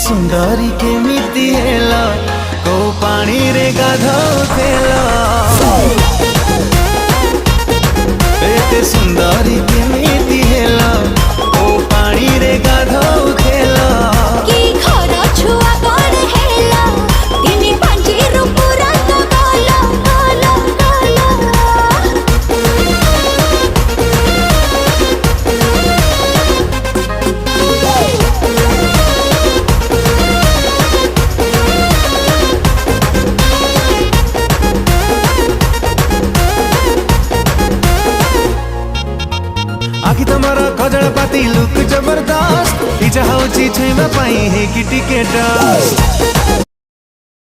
सुंदरी केमिति हेला को पानी रे गाधौथेला एते सुंदरी केमिति हेला को पानी रे गाधौथेला की घर छुआ कौन हेला तिनी पांजी रूपुरा तो गला गला गला आखि तमरा खजल पाती लुक जबरदस्त इच्छा होची छुइबा पाई हे कि टिकेट